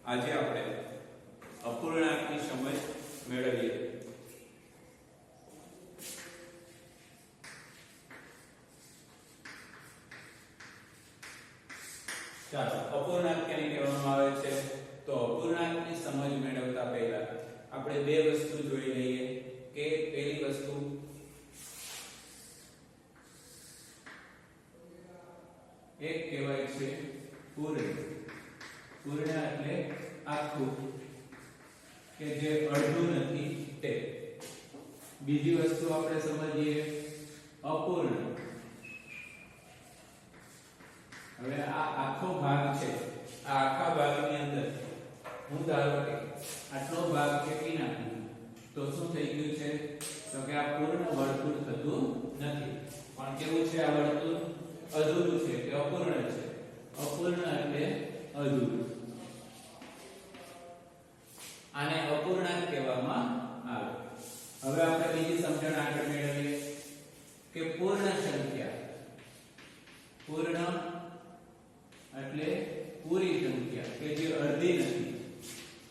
આજે આપણે અપૂર્ણાંકની સમજ મેળવીએ। ચાલો અપૂર્ણાંક કેને કહેવામાં આવે છે તો અપૂર્ણાંકની સમજ મેળવતા પહેલા આપણે બે વસ્તુ જોઈ લઈએ કે પહેલી વસ્તુ એક કહેવાય છે પૂર્ણ। પૂર્ણ એટલે આખું કે જે અડધું નથી તે। બીજી વસ્તુ આપણે સમજીએ અપૂર્ણ। હવે આ આખો ભાગ છે, આ આખા ભાગની અંદર હું ધારો કે આટલો ભાગ ખેંચી નાખું તો શું થઈ ગયું છે તો કે આ પૂર્ણ વર્તુળ થતું નથી, પણ કેવું છે આ વર્તુળ અધૂરું છે કે અપૂર્ણ છે। અપૂર્ણ એટલે અધૂરું, આને અપૂર્ણાંક કહેવામાં આવે। હવે આપણે બીજી સમજણ આગળ મેળવીએ કે પૂર્ણ સંખ્યા। પૂર્ણ એટલે પૂરી સંખ્યા કે જે અડધી નથી,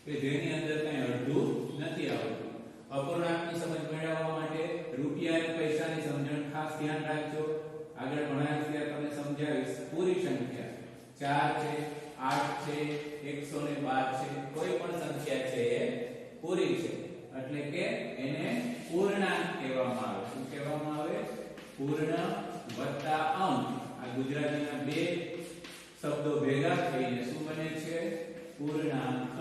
કે જેની અંદર કઈ અડધું નથી આવતું। અપૂર્ણાંકની સમજ મેળવવા માટે રૂપિયા અને પૈસાની સમજણ ખાસ ધ્યાન રાખજો। આગળ ભણાવ્યા છે તમને સમજાવીશ। પૂરી સંખ્યા 4 છે, 8 છે, 112 છે, કોઈ પણ સંખ્યા છે એ પૂરી છે એટલે કે એને પૂર્ણાંક કહેવામાં આવે। શું કહેવામાં આવે? પૂર્ણ વત્તા અંક। આ ગુજરાતીના બે શબ્દો ભેગા થઈને શું બને છે? પૂર્ણાંક।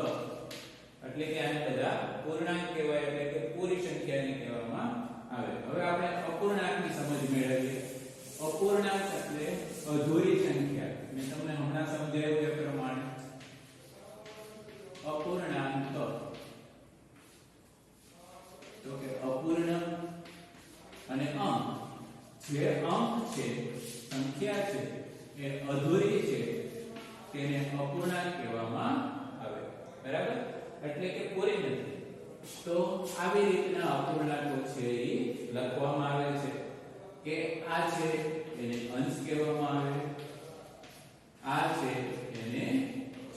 એટલે કે આને બધા પૂર્ણાંક કહેવાય, એટલે કે પૂરી સંખ્યાને કહેવામાં આવે। હવે આપણે અપૂર્ણાંકની સમજ મેળવીએ। અપૂર્ણાંક એટલે અધૂરી સંખ્યા। મેં તમને હમણાં સમજાવ્યું એ પ્રમાણે અપૂર્ણાંક તો કે અપૂર્ણ અને અંક, જે અંક છે, સંખ્યા છે એ અધૂરી છે તેને અપૂર્ણાંક કહેવામાં આવે। બરાબર? એટલે કે પૂરી નથી। તો આવી રીતના અપૂર્ણાંકો છે એ લખવામાં આવે છે કે આ છે એને અંશ કહેવામાં આવે, આ છે એને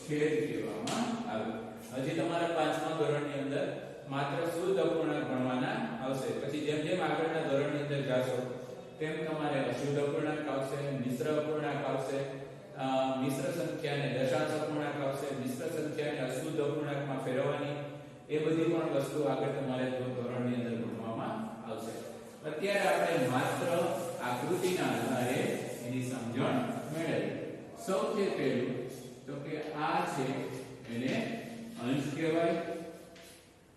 છેદ કહેવામાં આવે। હજી તમારા 5મા ધોરણની અંદર માત્ર શુદ્ધ અપૂર્ણાંક ભણવાના આવશે, પછી જેમ જેમ આગળના ધોરણની અંદર જાશો તેમ તમારે અશુદ્ધ અપૂર્ણાંક આવશે, મિશ્ર અપૂર્ણાંક આવશે, મિશ્ર સંખ્યાને દશાંશ અપૂર્ણાંક આવશે, મિશ્ર સંખ્યાને અશુદ્ધ અપૂર્ણાંકમાં ફેરવવાની, એ બધી પણ વસ્તુ આગળ તમારે ધોરણની અંદર ભણવામાં આવશે। અત્યારે આપણે માત્ર આકૃતિના આધારે એની સમજણ મેળવીએ। સૌથી પહેલું તો કે આ છે એને અંશ કહેવાય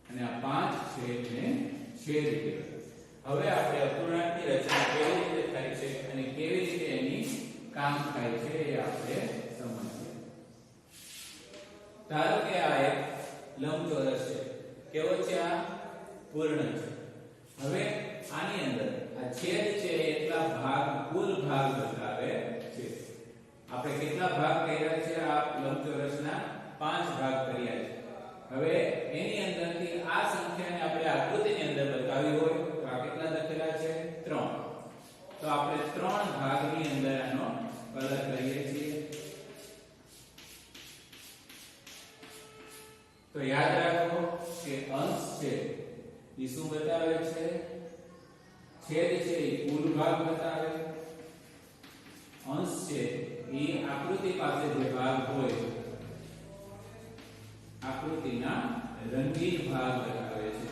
અને આ 5 છે એને છેદ કહેવાય। હવે આપણે અપૂર્ણાંકની રચના કેવી રીતે થાય છે અને કેવી રીતે એની કામ થાય છે એ આપણે સમજીએ। ધારો કે આ એક લંબચોરસ છે, કેવો છે? આ પૂર્ણ છે। હવે આની અંદર આ છેદ છે એટલા ભાગ, કુલ ભાગ બતાવે છે। આપણે કેટલા ભાગ કર્યા છે? આ લંબચોરસના 5 ભાગ કર્યા છે। હવે એની અંદરથી આ સંખ્યાને આપણે આકૃતિની અંદર બતાવી હોય તો આ કેટલા લખેલા છે? 3। તો આપણે 3 ભાગની અંદર આનો કલર કરીએ છીએ। તો યાદ રાખો કે અંશ છે એ શું બતાવે છે? છેદ છે એ કુલ ભાગ બતાવે, અંશ છે એ આકૃતિ પાસે જે ભાગ હોય આકૃતિના રંગીન ભાગ બતાવે છે।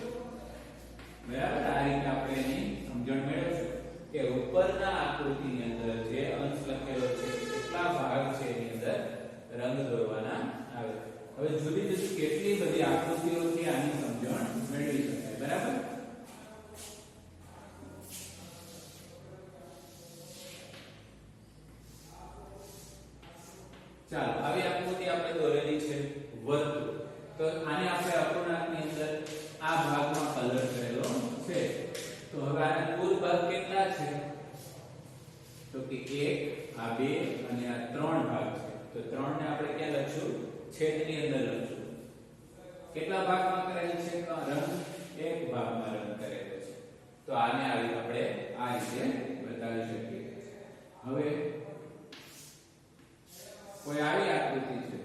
બરાબર? આ રીતે આપણે એની સમજણ મેળવશું કે ઉપરના આકૃતિની અંદર જે અંશ લખેલો છે કેટલા ભાગ છે એની અંદર રંગ દોરવાના આવે। હવે જુદી જુદી કેટલી બધી આકૃતિઓથી આની સમજણ મેળવી શકાય। બરાબર? ચાલો આવી આકૃતિ આપણે દોરેલી છે વર્તુળ, તો આને આપણે અપૂર્ણાંકની અંદર આ ભાગમાં કલર કરેલો છે। તો હવે આના કુલ ભાગ કેટલા છે તો કે 1, આ 2 અને આ 3 ભાગ છે। તો 3 ને આપણે ક્યાં લખશું? છેદની અંદર લખશું। કેટલા ભાગમાં કરેલ છે? રંગ એક ભાગમાં રંગ કરેલો છે। તો આને આવી આપણે આ રીતે બતાવી શકીએ। હવે કોઈ આવી આકૃતિ છે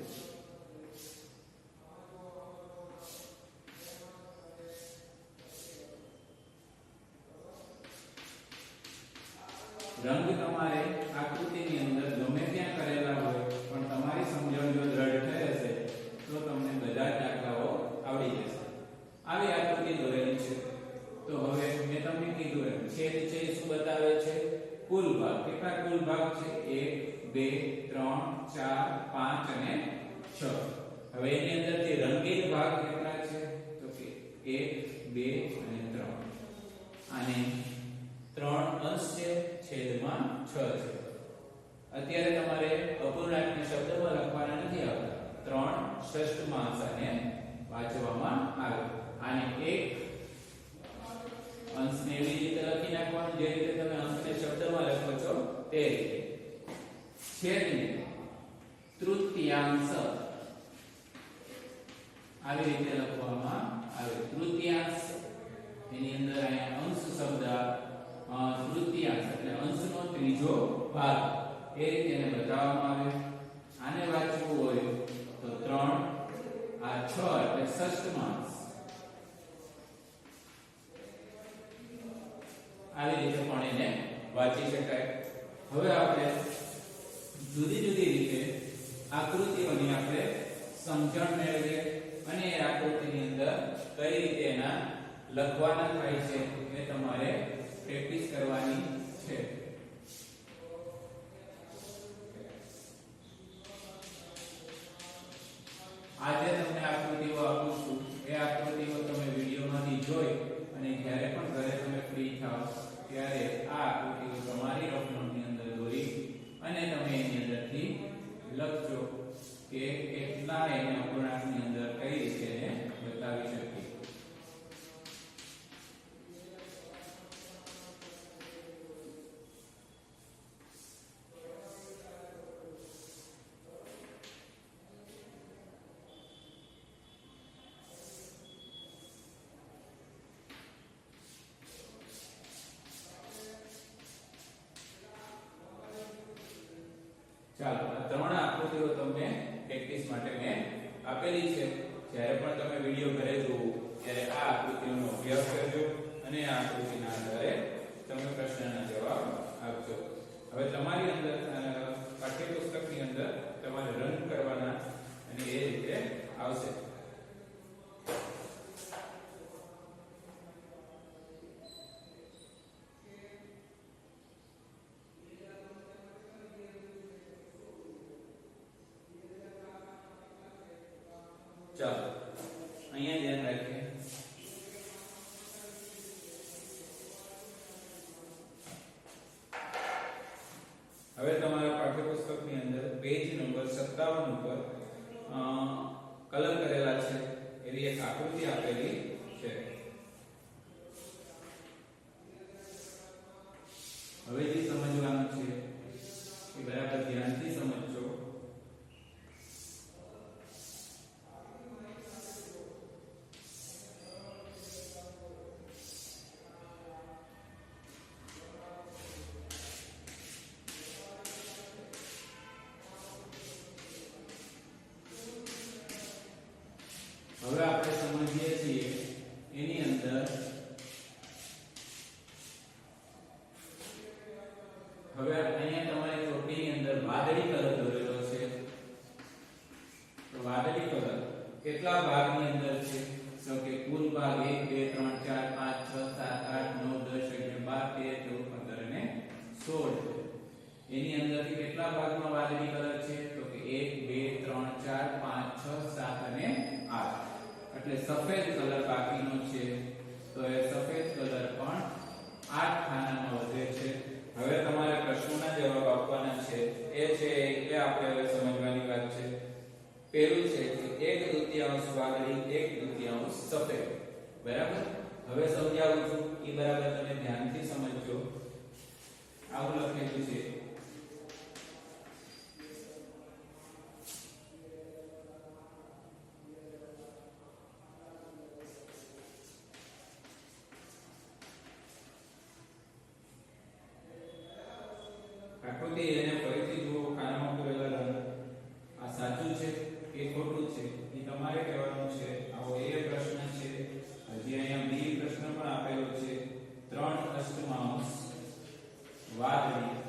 રંગ તમારે આકૃતિની અંદર ગમે ત્યાં કરેલા હોય પણ તમારી સમજણ જો દ્રઢ થઈ હશે તો તમને બધા જ દાખલાઓ આવડી જશે. આવી આકૃતિ દોરેલી છે. તો હવે મેં તમને કીધું એમ છેદ છે શું બતાવે છે? કુલ ભાગ. કેટલા કુલ ભાગ છે? 1 2 3 4 5 અને 6. હવે એની અંદરથી રંગીન ભાગ કેટલા છે? તો કે 1 2 અને 3. આને 3 અંશ છે, છેદમાં 6 છે. અત્યારે તમારે અપૂર્ણાંકને શબ્દમાં લખવાના નથી આવતા. 3 ષષ્ઠમાંશ આને વાંચવામાં આવે. આને 1 અંશને એવી રીતે લખી નાખવાનું જે રીતે તમે અંશને શબ્દમાં લખો છો તે રીતે. છેદને તૃતીયાંશ આવી રીતે લખવામાં આવે. તૃતીયાંશ એની અંદર અહીંયા અંશ શબ્દ તૃતીયાંશ એટલે અંશનો ત્રીજો ભાગ એ રીતે એને બતાવવામાં આવે. આને વાંચવું હોય તો 3 આ 6 એટલે ષષ્ઠમાંશ આવી રીતે પણ એને વાંચી શકાય. હવે આપણે જુદી જુદી રીતે આકૃતિઓની આપણે સમજણ મેળવીએ અને એ આકૃતિની અંદર કઈ રીતે એના લખવાના થાય છે એ તમારે પ્રેક્ટિસ કરવાની છે. આજે તમને આકૃતિઓ આપું છું એ આકૃતિઓ તમે વિડીયોમાંથી જોઈ અને જ્યારે પણ ઘરે તમે ફ્રી થાઓ ત્યારે આ આકૃતિઓ તમારી રફ નોટની અંદર દોરી અને તમે એની અંદરથી લખજો કે કેટલા એને અપૂર્ણાંકની અંદર કઈ રીતે એને બતાવી શકીએ. ચાલો આ 3 આકૃતિઓ તમને પ્રેક્ટિસ માટે મેં આપેલી છે. જ્યારે પણ તમે વિડિયો ઘરે જુઓ ત્યારે આ આકૃતિઓનો અભ્યાસ કરજો અને આ આકૃતિના આધારે તમે પ્રશ્નના જવાબ આપજો. હવે તમારી અંદર પાઠ્યપુસ્તકની અંદર તમારે રન કરવાના અને એ રીતે આવશે. ચાલો અહીંયા ધ્યાન રાખીએ. હવે તમારા પાઠ્યપુસ્તકની અંદર પેજ નંબર 57 ઉપર કલર કરેલા છે એવી એક આકૃતિ આપેલી છે. હવે જે સમજવાનું છે એ બરાબર ધ્યાનથી સમજજો. હવે આપણે સમજીએ છીએ એની અંદર હવે અહીંયા તમારી ચોપડીની અંદર વાદળી કલર દોરેલો છે. તો વાદળી કલર કેટલા ભાગની અંદર છે? તો કે કુલ ભાગ 1 2 3 4 5 6 7 8 9 10 11 12 13 14 15 અને 16 છે. એની અંદરથી કેટલા ભાગમાં વાદળી કલર છે? તો કે 1 2 3 4 5 6 7 અને 8. એટલે સફેદ કલર બાકીનો છે. તો એ સફેદ કલર પણ 8 ખાનામાં વધે છે. હવે તમારે પ્રશ્નોના જવાબ આપવાના છે. એ છે એટલે આપણે હવે સમજવાની વાત છે. પહેલું છે કે 1/2 વાદળી 1/2 સફેદ. બરાબર? હવે સમજાવું છું એ બરાબર તમે ધ્યાનથી સમજજો. આવું લખેલું છે. આકૃતિ એને ફરીથી જુઓ. ખાનામાં પૂરેલા રંગ આ સાચું છે કે ખોટું છે એ તમારે કહેવાનું છે. આવો એ પ્રશ્ન છે. હજી અહીંયા બી પ્રશ્ન પણ આપેલો છે. 3 અષ્ટમાંશ વાદળી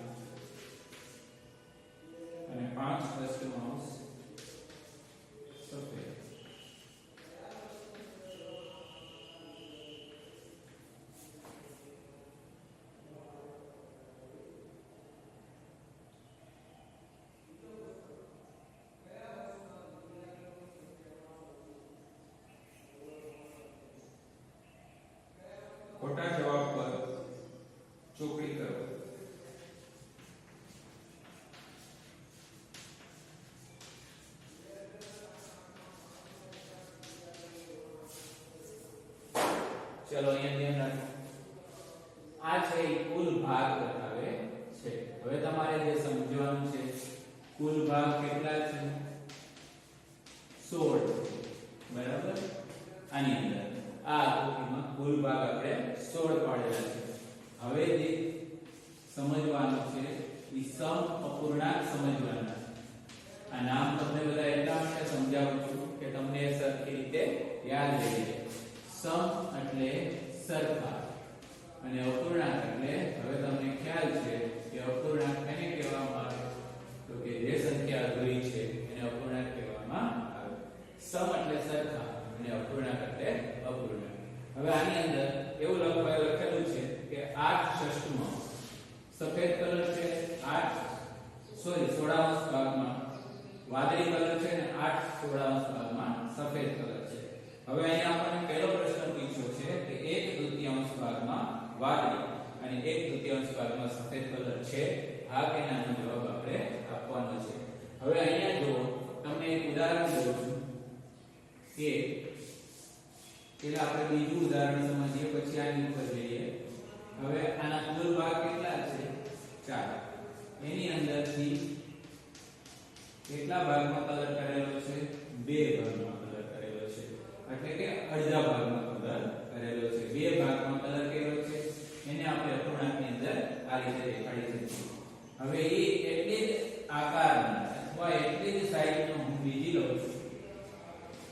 ચલો અહીંયા ધ્યાન રાખો, આ છે એ કુલ ભાગ બતાવે છે. હવે તમારે જે સમજવાનું છે, કુલ ભાગ કેટલા છે? 16. બરાબર. આની અંદર આ આકૃતિમાં કુલ ભાગ આપણે 16 પાડેલા છે. હવે જે સમજવાનું છે એ સમ અપૂર્ણાંક સમજવાના. આ નામ તમને બધા એટલા માટે સમજાવું છું કે તમને સરખી રીતે યાદ રહી જાય. સમ એટલે સરખા અને અપૂર્ણાંક એટલે હવે તમને ખ્યાલ છે કે અપૂર્ણાંક એને કહેવામાં આવે તો કે જે સંખ્યા અધૂરી છે એને અપૂર્ણાંક કહેવામાં આવે. સમ એટલે સરખા અને અપૂર્ણાંક એટલે અપૂર્ણાંક. હવે આની અંદર એવું લખેલું છે કે 8/6 સફેદ કલર છે, 16 ભાગમાં વાદળી કલર છે અને 8/16 ભાગમાં સફેદ કલર છે. હવે અહીંયા આપણને પહેલો પ્રશ્ન પૂછ્યો છે કે 1/2 ભાગમાં વાદળી અને 1/2 ભાગમાં સફેદ કલર છે. હા કે નાનો જવાબ આપણે આપવાનો છે. હવે અહીંયા જો તમને એક ઉદાહરણ દઉં છું કે પેલા આપણે બીજું ઉદાહરણ સમજીએ પછી આની ઉપર જઈએ. હવે આના કુલ ભાગ કેટલા છે? 4. એની અંદરથી કેટલા ભાગમાં કલર કરેલો છે? 2 ભાગમાં કલર કરેલો છે. એટલે કે અડધા ભાગમાં કલર કરેલો છે. 2 ભાગમાં કલર કરેલો છે એને આપણે અપૂર્ણાંકની અંદર આ રીતે દેખાડી શકીએ. હવે એ એટલી જ આકારની અથવા એટલી જ સાઈઝનો હું બીજી લઉં છું.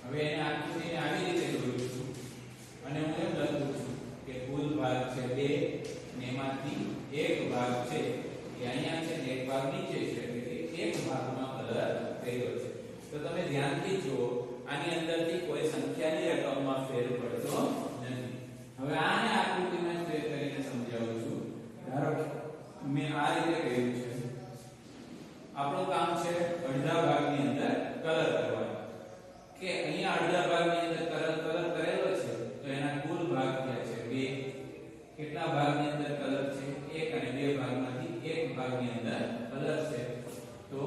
હવે એને આકૃતિને આવી રીતે દોરું છું અને હું એમ લખું છું કે કુલ ભાગ છે 2 ને એમાંથી એક ભાગ છે એ અહીંયા છે ને એક ભાગ નીચે છે એટલે કે એક ભાગમાં કલર કર્યો છે. તો તમે ધ્યાનથી જુઓ, આની અંદરથી કોઈ સંખ્યાની રકમમાં ફેર પડતો નથી. હવે આને આકૃતિમાં ફેર કરીને સમજાવું છું. ધારો કે મેં આ રીતે કહ્યું છે, આપણું કામ છે અડધા ભાગની અંદર કલર કરવાનો. કે અહીંયા અડધા ભાગની અંદર કલર કરેલો છે તો એના કુલ ભાગ ક્યાં છે? 2. કેટલા ભાગની અંદર કલર છે? 1 અને 2 ભાગમાંથી એક ભાગની અંદર કલર છે. તો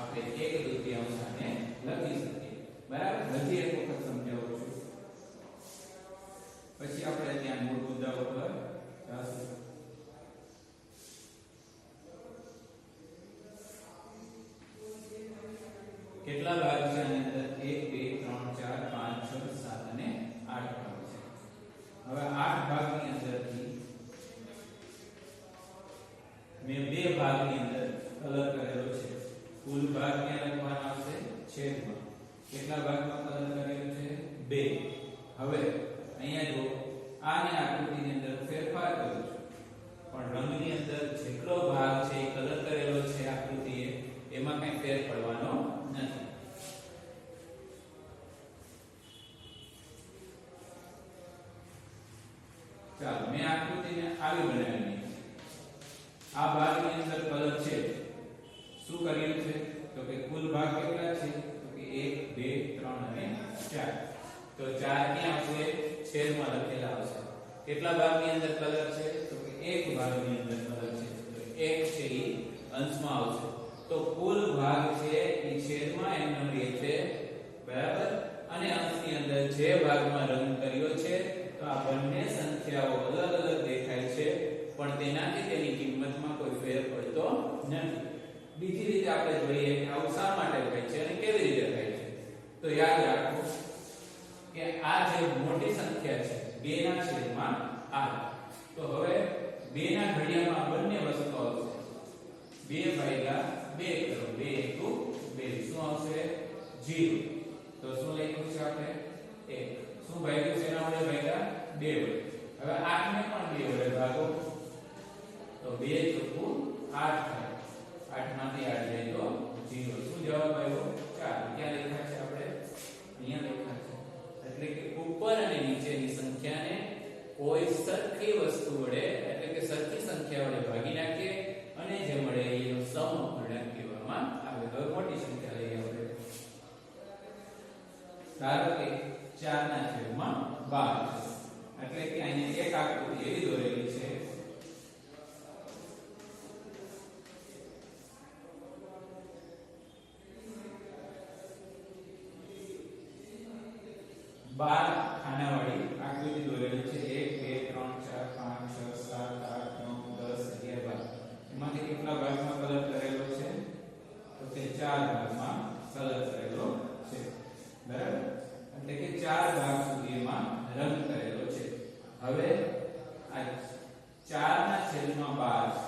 આપણે 1/2 આને લખી શકીએ. બરાબર. હજી એક વખત સમજાવું છું પછી આપણે ત્યાં મૂળ મુદ્દા ઉપર જઈશું. કેટલા ભાગ છે આની અંદર? 1 2 3 4 5 6 7 અને 8 ભાગ છે. હવે 8 ભાગની અંદરથી મેં 2 ભાગની અંદર કલર કરેલો છે. કુલ ભાગ ક્યાં લખવાનો આવશે? છેદમાં. કેટલા ભાગમાં કલર કરેલો છે? 2. હવે અહીંયા જો આની આકૃતિની અંદર ફેરફાર કરું છું પણ રંગની અંદર જેટલો ભાગ છે એ કલર કરેલો છે આકૃતિએ એમાં કઈ ફેર પડવાનો નથી. ચાલો મેં આકૃતિને આવી બનાવી. આ ભાગની અંદર કલર છે. શું કર્યું છે? તો કે કુલ ભાગ કેટલા છે? તો કે 1 2 3 અને 4. તો 4 ક્યાં આવશે? છેદમાં લખેલા આવશે. કેટલા ભાગની અંદર કલર છે? તો કે એક ભાગની અંદર કલર છે. તો 1 છે એ અંશમાં આવશે. તો કુલ ભાગ છે એ છેદમાં એમનો રહે છે. બરાબર. અને અંશની અંદર જે ભાગમાં રંગ કર્યો છે તો આ બંને સંખ્યાઓ અલગ અલગ દેખાય છે પણ તેનાથી તેની કિંમતમાં કોઈ ફેર પડતો નથી. બીજી રીતે આપણે જોઈએ કે આવું શા માટે થાય છે અને કેવી રીતે થાય છે. તો યાદ રાખો કે આ જે મોટી સંખ્યા છે 2 ના છેદમાં 8. તો હવે 2 ના ઘડિયામાં બંને વસ્તુ આવશે. 2/2 કરો. 2 * 2 શું આવશે? 0. તો શું લખ્યું છે આપણે? 1. શું ભાગ્યું છે? એના વડે ભાગ્યા 2 વડે. હવે 8 ને પણ 2 વડે ભાગો તો 2 ચોકું 8 થાય. 8 માંથી 8 જાય તો 0. શું જવાબ આવ્યો? 4. ક્યાં લખ્યા છે આપણે? અહીંયા લખ્યા છે. એટલે કે ઉપર અને નીચેની સંખ્યાને કોઈ સરખી વસ્તુ વડે એટલે કે સરખી સંખ્યા વડે ભાગી નાખીએ અને જે મળે એનો સમઅપૂર્ણાંક કહેવામાં આવે. હવે મોટી સંખ્યા લઈએ આપણે. ધારો કે 4 ના છેદમાં 12 છે. એટલે કે અહીંયા એક આકૃતિ એવી દોરેલી છે 12 ખાનાવાળી આકૃતિ દોરેલી છે 1 2 3 4 5 6 7 8 9 10 11 12 એમાંથી કેટલા ભાગમાં કલર કરેલો છે તો કે 4 ભાગમાં કલર કરેલો છે બરાબર એટલે કે 4 ભાગ સુધીમાં રંગ કરેલો છે હવે આ 4 ના છેદમાં 12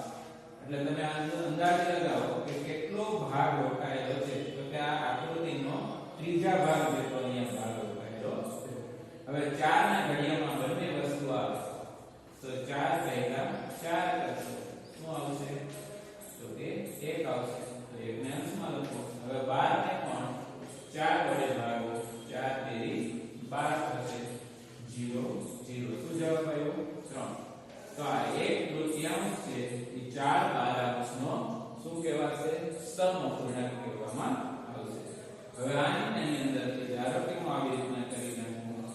એટલે તમે અંદાજ લગાવો કે કેટલો ભાગ રોકાયેલો છે તો કે આ આકૃતિનો ત્રીજા ભાગ જેટલો અહીંયા ભાગ રોકાયેલો છે હવે 4 ના ઘડિયામાં બંને વસ્તુ આવે તો 4 પહેલા 4 કરશો શું આવશે તો કે 1 આવશે તો 1 ને અંશમાં લખો હવે 12 ને પણ 4 વડે ભાગો 4 તેરી 12 થશે 0 0 શું જવાબ આવ્યો 3 તો આ 1/3 છે એ 4/12 નો શું કહેવાશે સમઅપૂર્ણાંક કહેવામાં આવશે હવે આની અંદર ધારો કે હું આવી રીતના કરી નાખું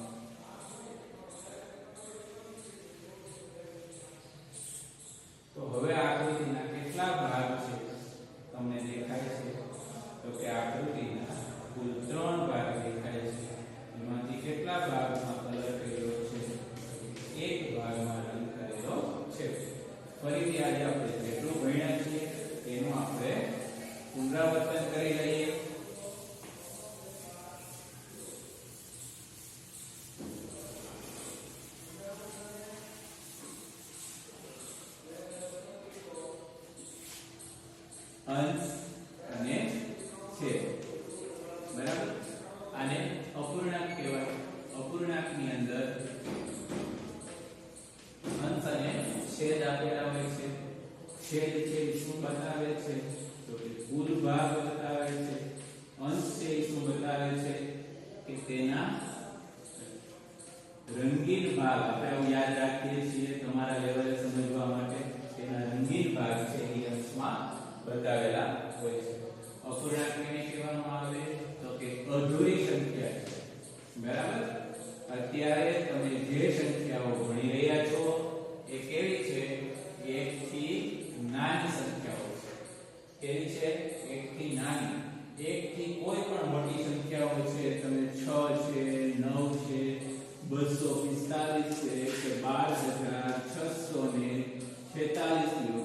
તો હવે આકૃતિના કેટલા ભાગ છે તમને દેખાય છે તો કે આકૃતિના કુલ 3 ભાગ દેખાય છે એમાંથી કેટલા ભાગમાં કલર કર્યો છે એક ભાગમાં રંગ કરેલો છે ફરીથી આજે આપણે જેટલું ભણ્યા છીએ તેનું આપણે પુનરાવર્તન કરી લઈએ અંશ અને છેદ બરાબર આને અપૂર્ણાંક કહેવાય અપૂર્ણાંકની અંદર અંશ અને છેદ આપેલા હોય છે છેદ છે શું બતાવે છે તો કે કુલ ભાગ બતાવે છે અંશ છે શું બતાવે છે કે તેના રંગીન ભાગ આપણે યાદ રાખીએ છીએ તમારા લેવલે સમજવા માટે તેના રંગીન ભાગ છે એ અંશમાં બતાવેલા હોય છે અપૂર્ણાંક કેને કહેવામાં આવે તો કે અધૂરી સંખ્યા છે બરાબર અત્યારે તમે જે સંખ્યાઓ ભણી રહ્યા છો એ કેવી છે 1 થી નાની સંખ્યાઓ છે કેવી છે 1 થી નાની 1 થી કોઈ પણ મોટી સંખ્યાઓ છે તમે 6 છે 9 છે 245 છે કે 12646 લો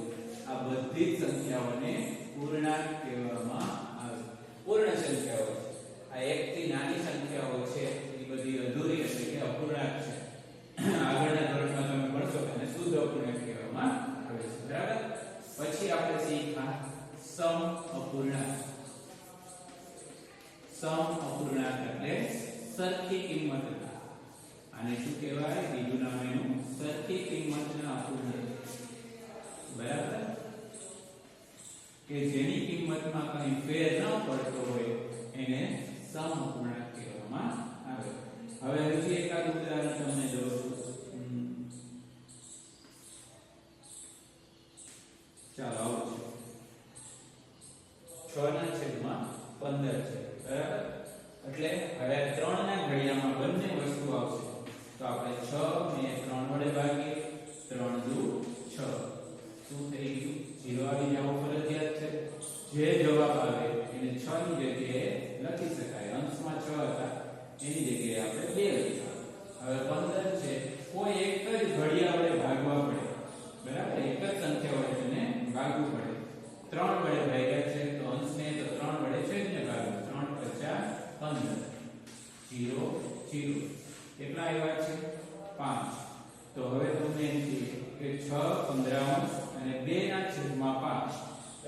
આ બધી જ સંખ્યાઓને પૂર્ણાંક કહેવામાં આવે પૂર્ણ સંખ્યાઓ આ 1 થી નાની સંખ્યાઓ છે એ બધી અધૂરી એટલે કે અપૂર્ણાંક છે આગળના ધોરણમાં તમે ભણશો કે શુદ્ધ અપૂર્ણાંક કહેવામાં આવે છે બરાબર પછી આપણે શીખ્યા સમ અપૂર્ણાંક એટલે સરખી કિંમતના આને શું કહેવાય બીજું નામ એનું સરખી કિંમતના અપૂર્ણાંક બરાબર કે જેની કિંમતમાં કંઈ ફેર ન પડતો હોય એને સમ અપૂર્ણાંક કહેવામાં આવે હવે હજી એકાદ ઉદાહરણ તમને દઉં ચાલો આવું છે 6 ના છેદમાં 15 છે બરાબર એટલે હવે 3 ના ઘડિયામાં બંને વસ્તુ આવશે તો આપણે 6 ને 3 વડે ભાગીએ 3 દુ 6 શું થઈ ગયું 0 આવી જવો ફરજિયાત છે જે જવાબ આવે એને 6 ની જગ્યાએ લખી શકાય અંશમાં 6 હતા એની જગ્યાએ આપણે 2 લખ્યા હવે 15 છે કોઈ એક જ ઘડિયા વડે ભાગવા પડે બરાબર એક જ સંખ્યા વડે તેને ભાગવું પડે 3 વડે ભાગ્યા છે તો અંશને તો 3 વડે છેદને ભાગવું 3 × 5 0 0 કેટલા આવ્યા છે 5 તો હવે તમને એમ છે કે 6 15 અને 2 ના છેદમાં 5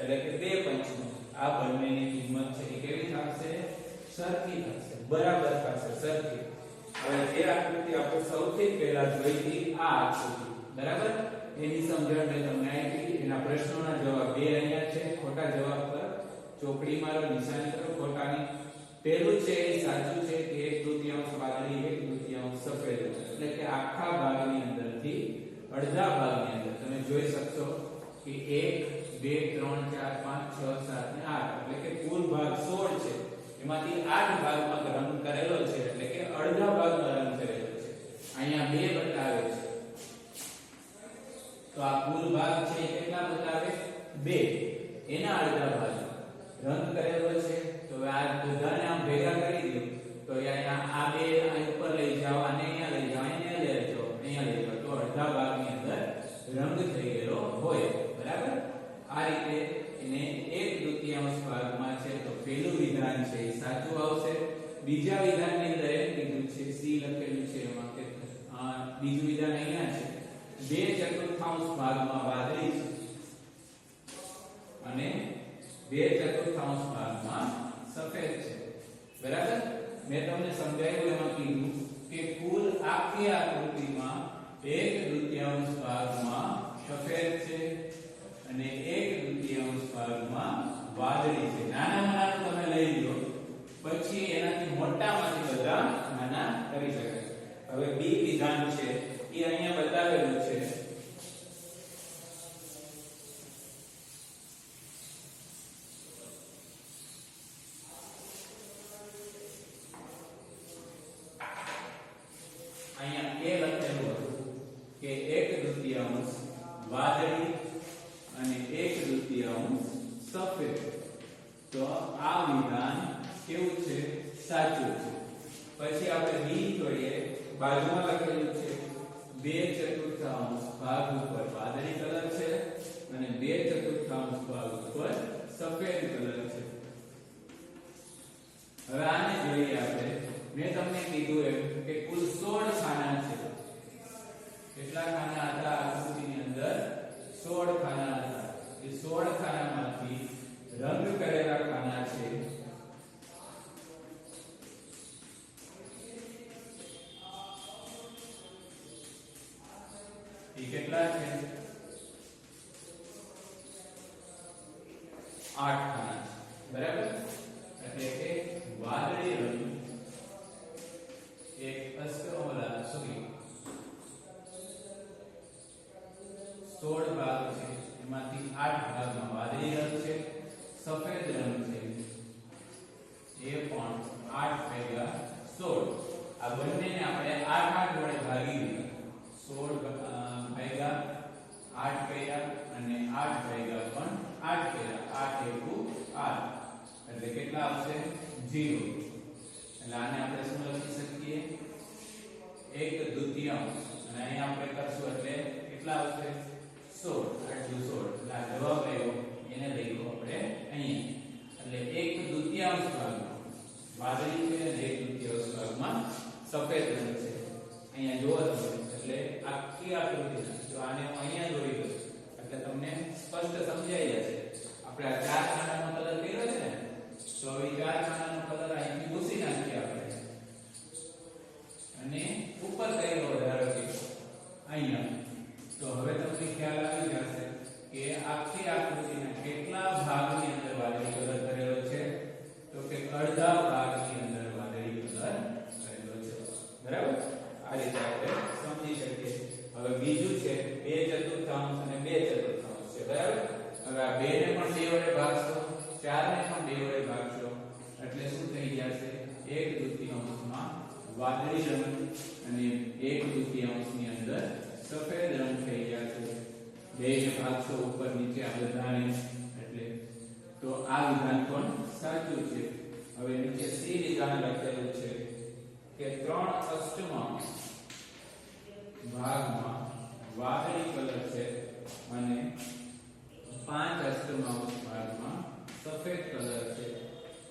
એટલે કે 2 પંચમાં આ બંનેની કિંમત છે એ કેવી થશે સરખી થશે બરાબર થશે સરખી હવે જે આકૃતિ આપણે સૌથી પહેલા જોઈ હતી આ આકૃતિ બરાબર એની સમજણ મેં તમને આપી એના પ્રશ્નોના જવાબ બે અહીંયા છે ખોટા જવાબ પર ચોકડી મારો નિશાની કરો ખોટાની પહેલું છે એ સાચું છે કે 1/3 વાદળી 1/3 સફેદ એટલે કે આખા ભાગની અંદરથી અડધા ભાગની અંદર તમે જોઈ શકશો કે 1 2 3 4 5 6 7 અને 8 એટલે કે કુલ ભાગ 16 છે એમાંથી 8 ભાગમાં રંગ કરેલો છે એટલે કે અડધા ભાગમાં રંગ કરેલો છે અહીંયા 2 બતાવે છે તો આ કુલ ભાગ છે એ કેટલા બતાવે 2 એના અડધા ભાગ રંગ કરેલો છે તો આ બધાને આમ ભેગા કરી દો તો અહીંયા આ 2 અહીં ઉપર લઈ બીજા વિધાનની અંદર એ કીધું છે સી લખેલું છે એમાં કે બીજું વિધાન અહીંયા છે 2/4 ભાગમાં વાદળી છે અને 2/4 ભાગમાં સફેદ છે બરાબર મેં તમને સમજાવ્યું એમાં કીધું કે કુલ આખી આકૃતિમાં 1/2 ભાગમાં સફેદ છે અને 1/2 ભાગમાં વાદળી છે નાના તમે લઈ લો પછી એનાથી મોટામાંથી બધા નાના કરી શકાય હવે બી વિધાન છે એ અહીંયા બતાવેલું છે અહીંયા એ લખેલું હતું કે 1/2 વાદળી અને 1/2 સફેદ તો આ વિધાન કેવું છે સાચું છે પછી આપણે બી જોઈએ બાજુમાં લખેલું છે 2/4 ભાગ ઉપર વાદળી કલર છે અને 2/4 ભાગ ઉપર સફેદ કલર છે હવે આને જોઈએ આપણે મેં તમને કીધું એમ કે કુલ 16 ખાના છે કેટલા ખાના હતા આકૃતિની અંદર 16 ખાના હતા એ 16 ખાનામાંથી રંગ કરેલા ખાના છે એ કેટલા છે 8 ખાના બરાબર એટલે કે વાદળી રંગ એક અસ્તરોલા સોરી 16 ભાગ છે એમાંથી 8 ભાગમાં વાદળી રંગ છે સફેદ રંગ છે એ પણ 8 ભેગા 16 આ બંનેને આપણે 8 વડે ભાગી દીધા 16 ભેગા 8 કર્યા અને 8 ભેગા પણ 8 કર્યા 8 એકુ 8 એટલે કેટલા આવશે 0 એટલે આને આપણે શું લખી શકીએ 1/2 અને અહીંયા આપણે કરશું એટલે કેટલા આવશે 16 આટલું 16 એટલે આ જવાબ આવ્યો એને લખ્યો આપણે અહીંયા એટલે 1/2 ભાગમાં વાદળી છે અને 1/2 ભાગમાં સફેદ રંગ છે અહીંયા જોવો તમે એટલે આખી આકૃતિ જો આને હું અહીંયા દોરી દઉં એટલે તમને સ્પષ્ટ સમજાઈ જશે આપણે આ ચાર ખાનાનો કલર કર્યો છે ને તો હવે ચાર ખાનાનો કલર અહીંથી ભૂસી નાખીએ આપણે અને ઉપર કર્યો ધારો કે અહીંયા તો હવે તમને ખ્યાલ આવી જશે કે આખી આકૃતિના કેટલા ભાગની અંદર વાદળી કલર કરેલો છે તો કે અડધા ભાગની અંદર વાદળી કલર કરેલો છે બરાબર આ રીતે આપણે સમજી શકીએ હવે બીજું છે 2/4 અને 2/4 છે બરાબર હવે આ 2 ને પણ 2 વડે ભાગશો 4 ને પણ 2 વડે ભાગશો એટલે શું થઈ જશે 1/2 માં વાદળી રંગ અને 1/2 ની અંદર સફેદ રંગ થઈ જશે 2 ને ભાગશો ઉપર નીચે આ બધાને એટલે તો આ વિધાન પણ સાચું છે હવે નીચે સી વિધાન લખેલું છે કે 3/8 ભાગમાં વાદળી કલર છે અને 5/8 ભાગમાં સફેદ કલર છે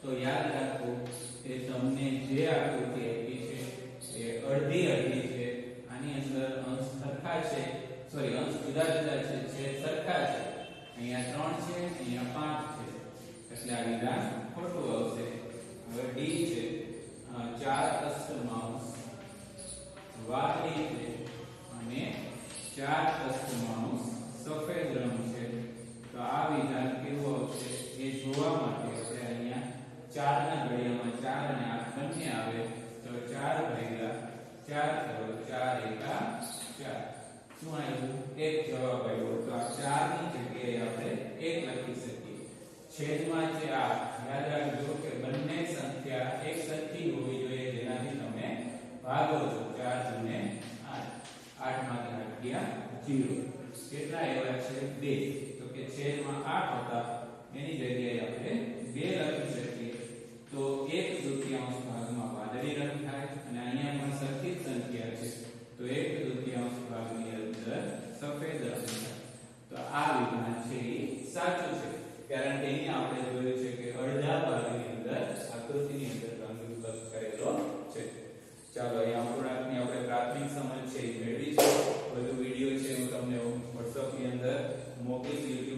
તો યાદ રાખો કે તમને જે આકૃતિ આપી છે એ અડધી અડધી છે આની અંદર અંશ સરખા છે સોરી અંશ જુદા જુદા છે છેદ સરખા છે અહીંયા 3 છે અહીંયા 5 છે એટલે આ વિધાન ખોટું આવશે હવે ડી છે 4/8 વાદળી છે અને 4/8 સફેદ રંગ છે તો આ વિધાન કેવું આવશે એ જોવા માટે આપણે અહીંયા 4 ના ઘડિયામાં 4 અને 8 બંને આવે તો 4 ભાગ્યા 4 કરો 4 એકા 4 શું આવ્યું એક જવાબ આવ્યો તો આ 4 ની જગ્યાએ આપણે 1 લખી શકીએ છેદમાં 4 યાદ રાખજો કે બંને સંખ્યા એક સરખી હોવી જોઈએ જેનાથી તમે ભાગો છો 4 ગુણે 8 માંથી 8 ગયા 0 કેટલા આવ્યા છે 2 તો કે છેદમાં 8 હતા એની જગ્યાએ આપણે 2 લખી શકીએ તો 1/2 ભાગમાં વાદળી રંગ થાય અને અહીંયા પણ સરખી સંખ્યા છે તો 1/2 ભાગની અંદર સફેદ રંગ થાય તો આ વિધાન છે એ સાચું છે કારણ કે અહીંયા આપણે જોયું છે કે અડધા ભાગની અંદર આકૃતિની અંદર રંગ વિકલ્પ કરેલો ચાલો અહીંયા અપૂર્ણાંકની આપણે પ્રાથમિક સમજ છે એ મેળવી છે. બધું વિડિયો છે હું તમને WhatsApp ની અંદર મોકલીશ.